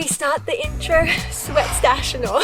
we start the intro, sweat stash and all.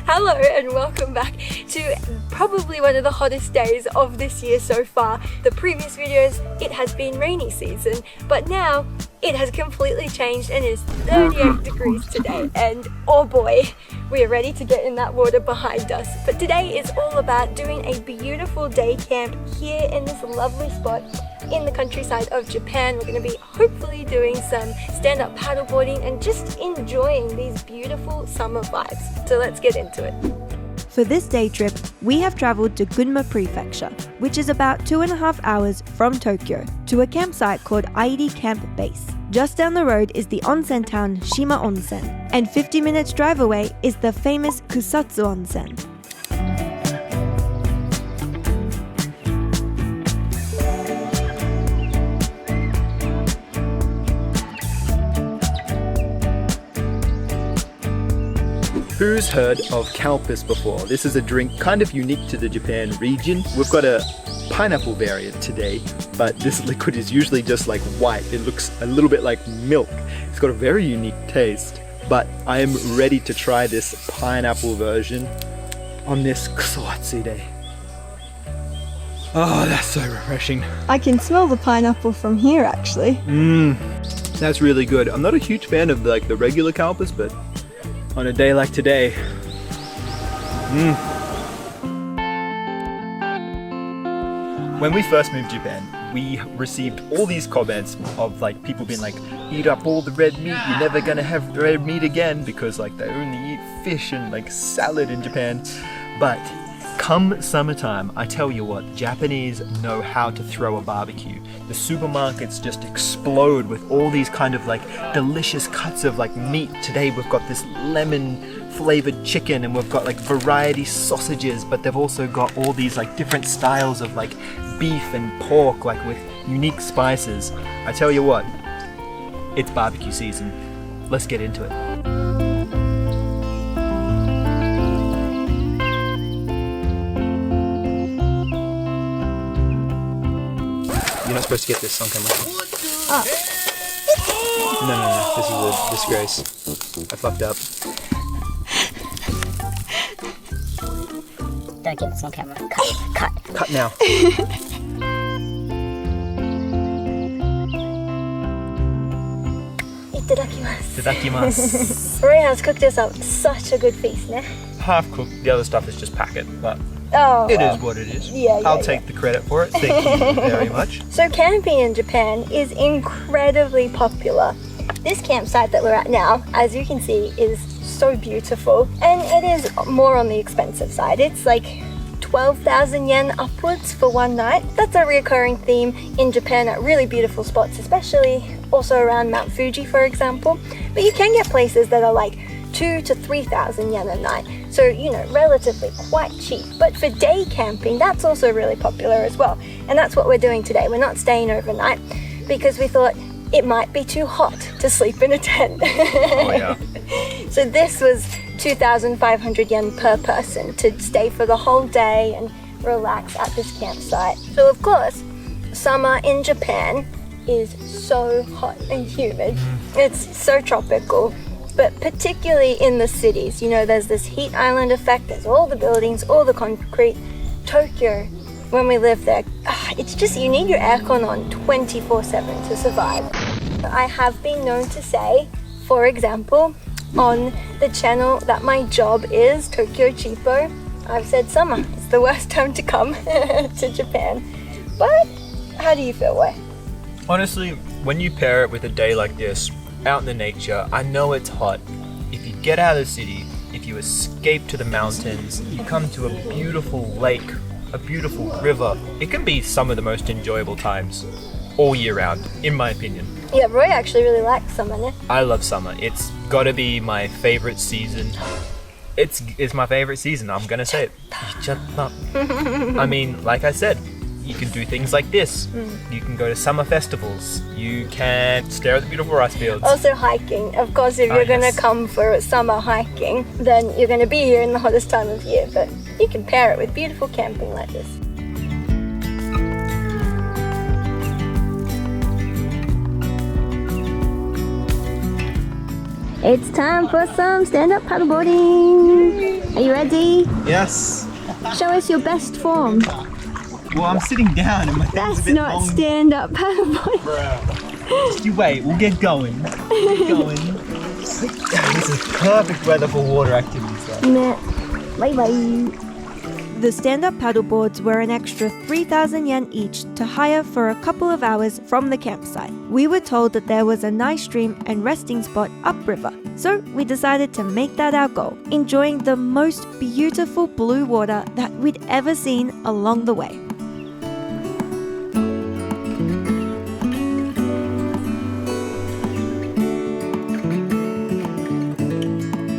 Hello and welcome back to probably one of the hottest days of this year so far. The previous videos, it has been rainy season, but now it has completely changed and is 38 degrees today, and oh boy, we are ready to get in that water behind us. But today is all about doing a beautiful day camp here in this lovely spot in the countryside of Japan. We're going to be hopefully doing some stand-up paddleboarding and just enjoying these beautiful summer vibes. So let's get into it. For this day trip, we have travelled to Gunma Prefecture, which is about 2.5 hours from Tokyo, to a campsite called Airi Camp Base. Just down the road is the onsen town Shima Onsen, and 50 minutes drive away is the famous Kusatsu Onsen. Who's heard of Calpis before? This is a drink kind of unique to the Japan region. We've got a pineapple variant today, but this liquid is usually just like white. It looks a little bit like milk. It's got a very unique taste, but I am ready to try this pineapple version on this Kusatsu day. Oh, that's so refreshing. I can smell the pineapple from here actually. That's really good. I'm not a huge fan of the regular Calpis, but on a day like today, When we first moved to Japan, we received all these comments of people being like, eat up all the red meat, you're never gonna have red meat again, because they only eat fish and salad in Japan. But come summertime, I tell you what, Japanese know how to throw a barbecue. The supermarkets just explode with all these kind of delicious cuts of meat. Today we've got this lemon flavored chicken, and we've got variety sausages, but they've also got all these different styles of beef and pork with unique spices. I tell you what, it's barbecue season. Let's get into it. You're not supposed to get this on camera. Oh. No, this is a disgrace. I fucked up. Don't get this on camera. Cut. Cut now. Itadakimasu. Itadakimasu. Roy has cooked us up such a good feast, ne? Half cooked. The other stuff is just packet, but Oh, it is what it is. Yeah, I'll take the credit for it. Thank you very much. So camping in Japan is incredibly popular. This campsite that we're at now, as you can see, is so beautiful, and it is more on the expensive side. It's 12,000 yen upwards for one night. That's a recurring theme in Japan at really beautiful spots, especially also around Mount Fuji, for example. But you can get places that are 2,000 to 3,000 yen a night. So, relatively quite cheap. But for day camping, that's also really popular as well. And that's what we're doing today. We're not staying overnight because we thought it might be too hot to sleep in a tent. Oh yeah. So this was 2,500 yen per person to stay for the whole day and relax at this campsite. So of course, summer in Japan is so hot and humid. It's so tropical. But particularly in the cities, there's this heat island effect, there's all the buildings, all the concrete. Tokyo, when we lived there, it's just, you need your aircon on 24/7 to survive. I have been known to say, for example, on the channel that my job is Tokyo Cheapo, I've said summer is the worst time to come to Japan. But how do you feel, Wei? Honestly, when you pair it with a day like this, out in the nature, I know it's hot. If you get out of the city, if you escape to the mountains, you come to a beautiful lake, a beautiful river, it can be some of the most enjoyable times all year round, in my opinion. Yeah, Roy actually really likes summer, ne? I love summer. It's gotta be my favorite season. It's my favorite season, I'm gonna say it. I mean, like I said, you can do things like this. You can go to summer festivals. You can stare at the beautiful rice fields. Also hiking. Of course, if you're gonna come for summer hiking, then you're gonna be here in the hottest time of year. But you can pair it with beautiful camping like this. It's time for some stand-up paddleboarding. Are you ready? Yes. Show us your best form. Well, I'm sitting down and my thing's a That's bit not long. stand-up paddleboarding. Just you wait, we'll get going. This is perfect weather for water activities though. Nah. Bye-bye. The stand-up paddleboards were an extra 3,000 yen each to hire for a couple of hours from the campsite. We were told that there was a nice stream and resting spot upriver, so we decided to make that our goal, enjoying the most beautiful blue water that we'd ever seen along the way.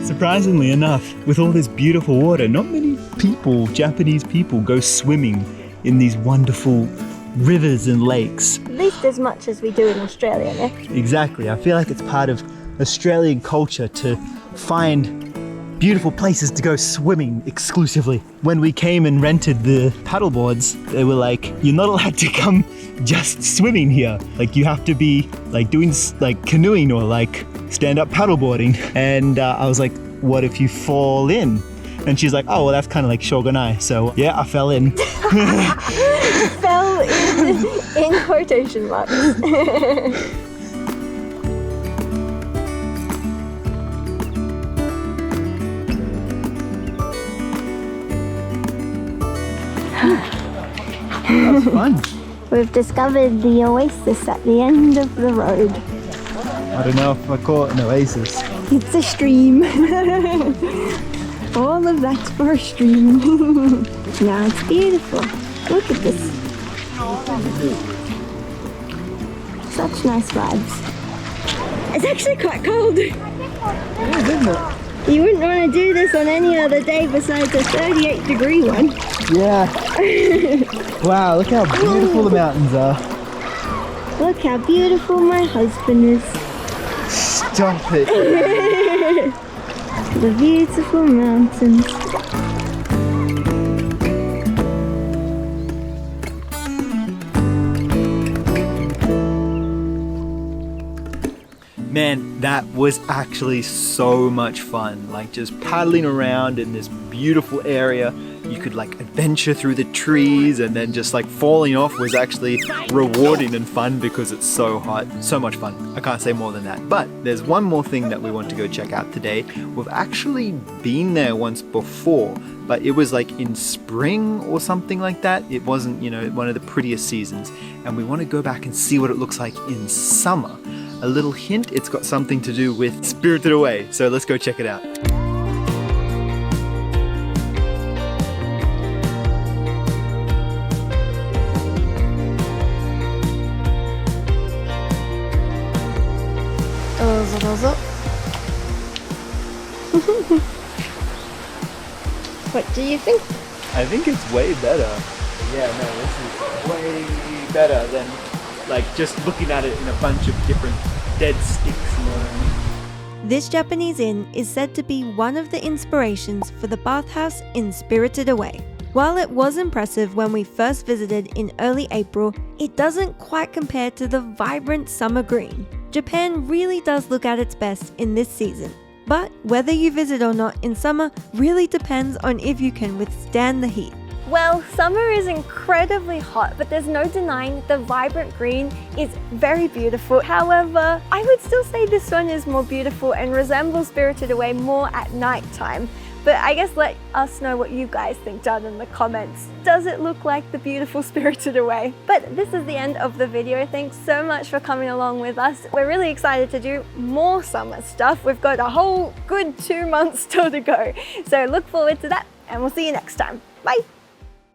Surprisingly enough, with all this beautiful water, not many people, Japanese people, go swimming in these wonderful rivers and lakes. At least as much as we do in Australia, Nick. Exactly. I feel like it's part of Australian culture to find beautiful places to go swimming exclusively. When we came and rented the paddleboards, they were like, you're not allowed to come just swimming here. Like you have to be like doing like canoeing or like stand-up paddleboarding. And I was like, what if you fall in? And she's like, oh, well, that's kind of like shogunai. So yeah, I fell in. Fell in quotation marks. That's fun. We've discovered the oasis at the end of the road. I don't know if I call it an oasis. It's a stream. All of that's for a stream. Now it's beautiful. Look at this. Such nice vibes. It's actually quite cold. You wouldn't want to do this on any other day besides a 38-degree one. Yeah. Wow, look how beautiful the mountains are. Look how beautiful my husband is. Stop it. The beautiful mountains. Man, that was actually so much fun. Like just paddling around in this beautiful area. You could like adventure through the trees, and then just like falling off was actually rewarding and fun because it's so hot. So much fun. I can't say more than that. But there's one more thing that we want to go check out today. We've actually been there once before, but it was like in spring or something like that. It wasn't, you know, one of the prettiest seasons. And we want to go back and see what it looks like in summer. A little hint, it's got something to do with Spirited Away. So let's go check it out. What do you think? I think it's way better. Yeah, no, this is way better than like just looking at it in a bunch of different dead sticks. You know what I mean? This Japanese inn is said to be one of the inspirations for the bathhouse in Spirited Away. While it was impressive when we first visited in early April, it doesn't quite compare to the vibrant summer green. Japan really does look at its best in this season. But whether you visit or not in summer really depends on if you can withstand the heat. Well, summer is incredibly hot, but there's no denying the vibrant green is very beautiful. However, I would still say this one is more beautiful and resembles Spirited Away more at night time. But I guess let us know what you guys think down in the comments. Does it look like the beautiful Spirited Away? But this is the end of the video. Thanks so much for coming along with us. We're really excited to do more summer stuff. We've got a whole good 2 months still to go. So look forward to that, and we'll see you next time. Bye.